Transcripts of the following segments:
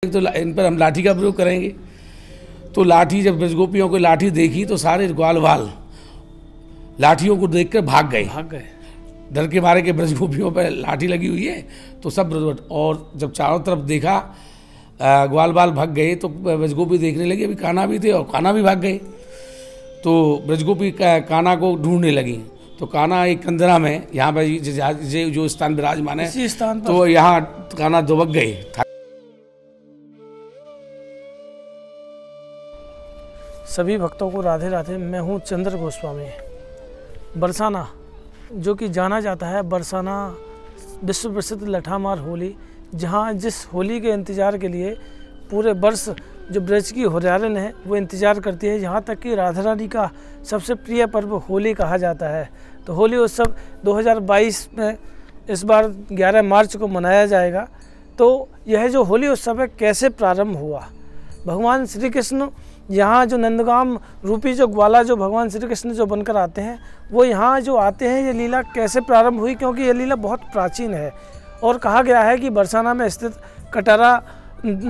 तो इन पर हम लाठी का प्रयोग करेंगे। तो लाठी जब ब्रजगोपियों को लाठी देखी तो सारे ग्वाल बाल लाठियों को देखकर भाग गए डर के मारे के ब्रजगोपियों पर लाठी लगी हुई है। तो सब और जब चारों तरफ देखा ग्वाल बाल भाग गए तो ब्रजगोपी देखने लगी, अभी कान्हा भी थे और कान्हा भी भाग गए। तो ब्रजगोपी कान्हा को ढूंढने लगी। तो कान्हा एक कंदरा में यहाँ पर जो स्थान विराजमान है इसी स्थान पर तो यहाँ कान्हा दुबक गए। सभी भक्तों को राधे राधे। मैं हूँ चंद्र गोस्वामी। बरसाना जो कि जाना जाता है बरसाना विश्व प्रसिद्ध लठामार होली, जहाँ जिस होली के इंतज़ार के लिए पूरे वर्ष जो ब्रज की होरियारें हैं वो इंतज़ार करती है। यहाँ तक कि राधा रानी का सबसे प्रिय पर्व होली कहा जाता है। तो होली उत्सव 2022 में इस बार 11 मार्च को मनाया जाएगा। तो यह जो होली उत्सव है कैसे प्रारंभ हुआ? भगवान श्री कृष्ण यहाँ जो नंदगाम रूपी जो ग्वाला जो भगवान श्री कृष्ण जो बनकर आते हैं वो यहाँ जो आते हैं, ये लीला कैसे प्रारंभ हुई? क्योंकि ये लीला बहुत प्राचीन है और कहा गया है कि बरसाना में स्थित कटारा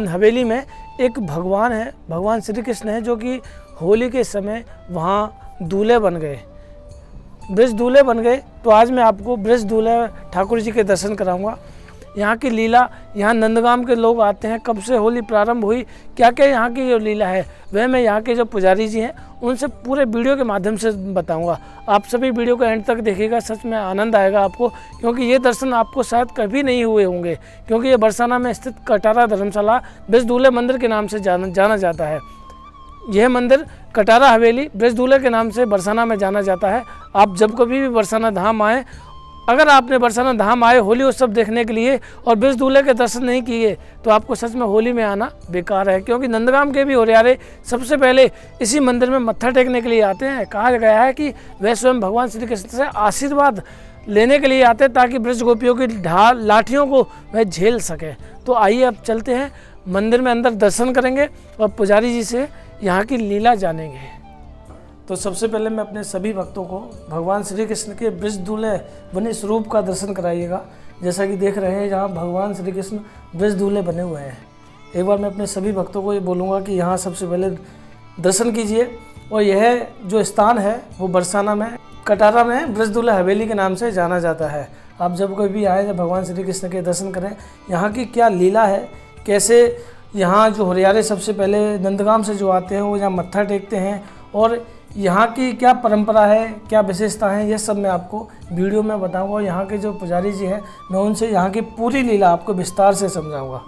हवेली में एक भगवान है, भगवान श्री कृष्ण है, जो कि होली के समय वहाँ दूल्हे बन गए, ब्रज दूल्हे बन गए। तो आज मैं आपको ब्रज दूल्हे ठाकुर जी के दर्शन कराऊंगा। यहाँ की लीला, यहाँ नंदगाम के लोग आते हैं, कब से होली प्रारंभ हुई, क्या क्या यहाँ की जो लीला है वह मैं यहाँ के जो पुजारी जी हैं उनसे पूरे वीडियो के माध्यम से बताऊंगा। आप सभी वीडियो को एंड तक देखिएगा, सच में आनंद आएगा आपको, क्योंकि ये दर्शन आपको शायद कभी नहीं हुए होंगे। क्योंकि ये बरसाना में स्थित कटारा धर्मशाला ब्रज दूल्हे मंदिर के नाम से जाना जाता है। यह मंदिर कटारा हवेली ब्रज दूल्हे के नाम से बरसाना में जाना जाता है। आप जब कभी भी बरसाना धाम आएँ, अगर आपने बरसाना धाम आए होली उत्सव देखने के लिए और ब्रज दूल्हे के दर्शन नहीं किए तो आपको सच में होली में आना बेकार है। क्योंकि नंदगाम के भी होरियारे सबसे पहले इसी मंदिर में मत्था टेकने के लिए आते हैं। कहा गया है कि वह स्वयं भगवान श्री कृष्ण से आशीर्वाद लेने के लिए आते हैं ताकि ब्रज गोपियों की लाठियों को वह झेल सके। तो आइए अब चलते हैं मंदिर में, अंदर दर्शन करेंगे और पुजारी जी से यहाँ की लीला जानेंगे। तो सबसे पहले मैं अपने सभी भक्तों को भगवान श्री कृष्ण के ब्रज दूल्हे बने स्वरूप का दर्शन कराइएगा। जैसा कि देख रहे हैं यहाँ भगवान श्री कृष्ण ब्रज दूल्हे बने हुए हैं। एक बार मैं अपने सभी भक्तों को ये बोलूँगा कि यहाँ सबसे पहले दर्शन कीजिए। और यह जो स्थान है वो बरसाना में कटारा में ब्रज दूल्हे हवेली के नाम से जाना जाता है। आप जब कोई भी आए जब भगवान श्री कृष्ण के दर्शन करें, यहाँ की क्या लीला है, कैसे यहाँ जो होरियारे सबसे पहले नंदगाम से जो आते हैं वो यहाँ मत्था टेकते हैं और यहाँ की क्या परंपरा है, क्या विशेषता है, ये सब मैं आपको वीडियो में बताऊंगा। यहाँ के जो पुजारी जी हैं मैं उनसे यहाँ की पूरी लीला आपको विस्तार से समझाऊंगा।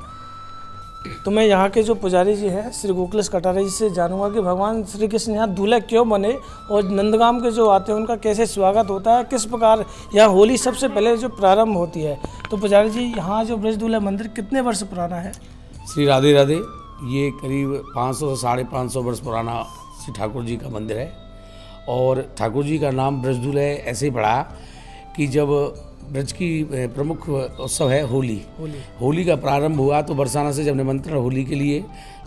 तो मैं यहाँ के जो पुजारी जी हैं श्री गोकुलेश कटारा जी से जानूंगा कि भगवान श्री कृष्ण यहाँ दूल्हे क्यों बने और नंदगाम के जो आते हैं उनका कैसे स्वागत होता है, किस प्रकार यहाँ होली सबसे पहले जो प्रारंभ होती है। तो पुजारी जी, यहाँ जो ब्रज दूल्हे मंदिर कितने वर्ष पुराना है? श्री राधे राधे। ये करीब 500 से 550 वर्ष पुराना श्री ठाकुर जी का मंदिर है। और ठाकुर जी का नाम ब्रज दूल्हे ऐसे ही पड़ा कि जब ब्रज की प्रमुख उत्सव है होली का प्रारंभ हुआ तो बरसाना से जब निमंत्रण होली के लिए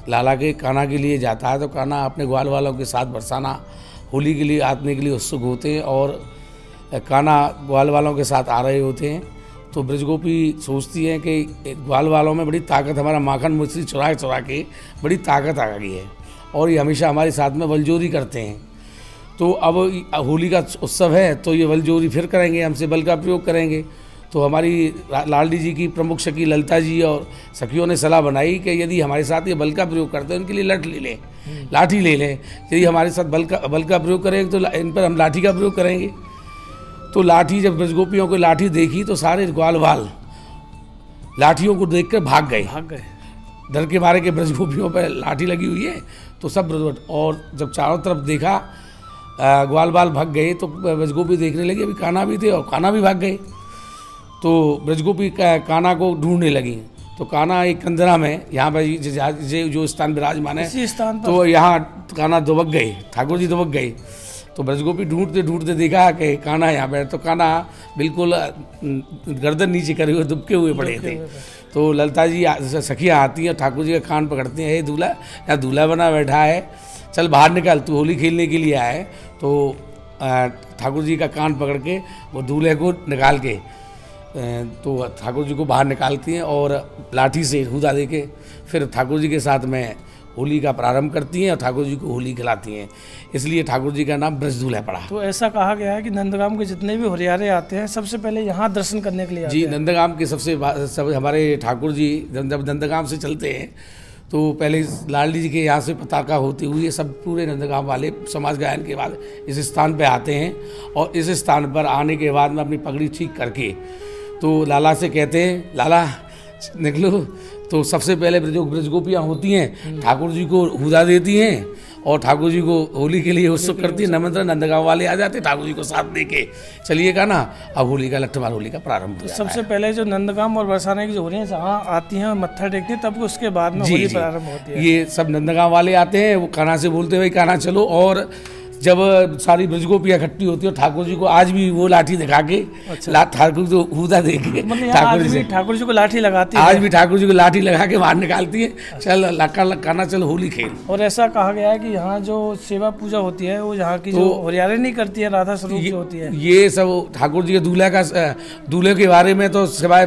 लाला के कान्हा के लिए जाता है तो कान्हा अपने ग्वाल वालों के साथ बरसाना होली के लिए आने के लिए उत्सुक होते हैं और कान्हा ग्वाल वालों के साथ आ रहे होते हैं। तो ब्रजगोपी सोचती हैं कि ग्वाल वालों में बड़ी ताकत, हमारा माखन मुझसे चुरा के बड़ी ताकत आ गई है और ये हमेशा हमारे साथ में बलजोरी करते हैं। तो अब होली का उत्सव है तो ये बलजोरी फिर करेंगे, हमसे बल का प्रयोग करेंगे। तो हमारी लालडी जी की प्रमुख सखी ललिता जी और सखियों ने सलाह बनाई कि यदि हमारे साथ ये बल का प्रयोग करते हैं उनके लिए लाठी ले लें। यदि हमारे साथ बल का प्रयोग करेंगे तो इन पर हम लाठी का प्रयोग करेंगे। तो लाठी जब ब्रजगोपियों को लाठी देखी तो सारे ग्वाल बाल लाठियों को देखकर भाग गए डर के मारे के ब्रजगोपियों पर लाठी लगी हुई है। तो सब और जब चारों तरफ देखा ग्वाल बाल भाग गए तो ब्रजगोपी देखने लगी, अभी कान्हा भी थे और कान्हा भी भाग गए। तो ब्रजगोपी कान्हा को ढूंढने लगी। तो कान्हा एक कंदरा में यहाँ पर जो स्थान विराजमान है इसी स्थान पर तो यहाँ कान्हा दुबक गए, ठाकुर जी दुबक गए। तो ब्रजगोपी ढूंढते देखा कि कान्हा यहाँ पर, तो कान्हा बिल्कुल गर्दन नीचे करे हुए दुबके हुए पड़े थे। तो ललिता जी सखियाँ आती हैं, ठाकुर जी का कान पकड़ते हैं, हे दूल्हा, यहाँ दूल्हा बना बैठा है, चल बाहर निकल, तू होली खेलने के लिए आए। तो ठाकुर जी का कान पकड़ के वो दूल्हे को निकाल के तो ठाकुर जी को बाहर निकालती हैं और लाठी से हुदा दे के फिर ठाकुर जी के साथ में होली का प्रारंभ करती हैं और ठाकुर जी को होली खिलाती हैं, इसलिए ठाकुर जी का नाम ब्रजदूल्हा पड़ा। तो ऐसा कहा गया है कि नंदगाम के जितने भी हुरियारे आते हैं सबसे पहले यहाँ दर्शन करने के लिए आते जी, हैं। नंदगाम के सब हमारे ठाकुर जी जब नंदगाम से चलते हैं तो पहले लाडली जी के यहाँ से पताका होती हुई सब पूरे नंदगाम वाले समाज गायन के बाद इस स्थान पे आते हैं और इस स्थान पर आने के बाद में अपनी पगड़ी ठीक करके तो लाला से कहते हैं लाला निकलो, तो सबसे पहले जो ब्रजगोपियाँ होती हैं ठाकुर जी को हुदा देती हैं और ठाकुर जी को होली के लिए उत्सुक करती है। नमंत्रण नंदगांव वाले आ जाते ठाकुर जी को साथ लेके चलिएगा ना, अब होली का लट्ठमार होली का प्रारंभ हो जाता है। सबसे पहले जो नंदगाम और बरसाना की जो होली है जहाँ आती हैं मत्था टेकती हैं, तब उसके बाद में जी, होली जी, प्रारंभ होती है। ये सब नंदगांव वाले आते हैं, वो कान्हा से बोलते हैं भाई कान्हा चलो, और जब सारी ब्रजगोपियाँ इकट्ठी होती है ठाकुर जी को आज भी वो लाठी दिखा के ठाकुर को हुदा दे के ठाकुर जी से ठाकुर जी को लाठी लगाती है, आज भी ठाकुर जी को लाठी लगा के बाहर निकालती है, चल कान्हा चल होली खेल। और ऐसा कहा गया है कि यहाँ जो सेवा पूजा होती है वो यहाँ की जो हुरियारे नहीं करती है, राधा स्वरूप जो होती है, ये सब ठाकुर जी के दूल्हे के बारे में तो सिवाय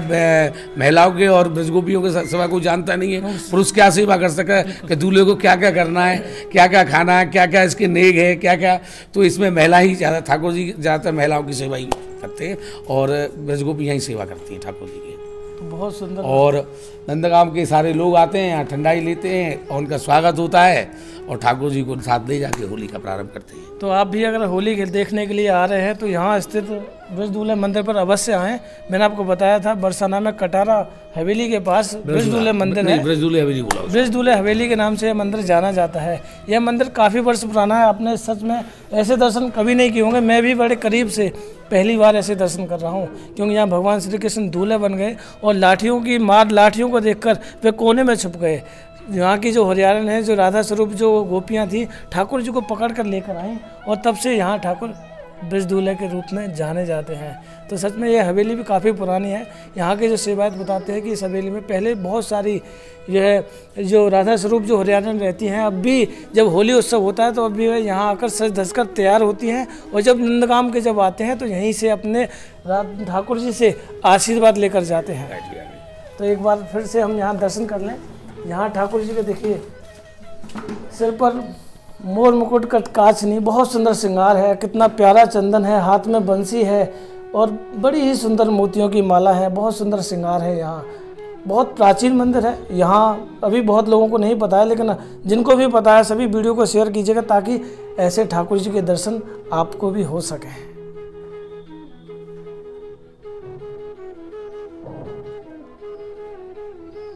महिलाओं के और ब्रजगोपियों के सिवा कोई जानता नहीं है। पुरुष क्या सेवा कर सके कि दूल्हे को क्या क्या करना है, क्या क्या खाना है, क्या क्या इसके नेग है, क्या क्या, तो इसमें महिला ही ज़्यादा, ठाकुर जी ज़्यादातर महिलाओं की सेवा ही करते हैं और ब्रजगोपियाँ ही सेवा करती हैं ठाकुर जी की। तो बहुत सुंदर। और नंदगाम के सारे लोग आते हैं यहाँ, ठंडाई लेते हैं और उनका स्वागत होता है और ठाकुर जी को साथ ले जाके होली का प्रारंभ करते हैं। तो आप भी अगर होली देखने के लिए आ रहे हैं तो यहाँ स्थित ब्रजदूल्हा मंदिर पर अवश्य आएँ। मैंने आपको बताया था बरसाना में कटारा हवेली के पास ब्रजदूल्हा मंदिर है, ब्रजदूल्हा हवेली बोला, ब्रजदूल्हा हवेली के नाम से यह मंदिर जाना जाता है। यह मंदिर काफ़ी वर्ष पुराना है, आपने सच में ऐसे दर्शन कभी नहीं किए होंगे। मैं भी बड़े करीब से पहली बार ऐसे दर्शन कर रहा हूँ, क्योंकि यहाँ भगवान श्री कृष्ण दूल्हे बन गए और लाठियों की मार, लाठियों को देखकर वे कोने में छुप गए। यहाँ की जो हरियाणन है, जो राधा स्वरूप जो गोपियाँ थी, ठाकुर जी को पकड़ कर लेकर आई और तब से यहाँ ठाकुर ब्रजदूल्हे के रूप में जाने जाते हैं। तो सच में ये हवेली भी काफ़ी पुरानी है। यहाँ के जो सेवायत बताते हैं कि इस हवेली में पहले बहुत सारी यह जो राधा स्वरूप जो हरियाणन रहती हैं, अब भी जब होली उत्सव होता है तो अब भी वह यहाँ आकर सज धस कर तैयार होती हैं और जब नंदगाम के जब आते हैं तो यहीं से अपने ठाकुर जी से आशीर्वाद लेकर जाते हैं। तो एक बार फिर से हम यहाँ दर्शन कर लें। यहाँ ठाकुर जी के देखिए सिर पर मोर मुकुट का कांचनी, बहुत सुंदर श्रृंगार है, कितना प्यारा चंदन है, हाथ में बंसी है और बड़ी ही सुंदर मोतियों की माला है, बहुत सुंदर श्रृंगार है। यहाँ बहुत प्राचीन मंदिर है, यहाँ अभी बहुत लोगों को नहीं पता है, लेकिन जिनको भी पता है सभी वीडियो को शेयर कीजिएगा ताकि ऐसे ठाकुर जी के दर्शन आपको भी हो सकें।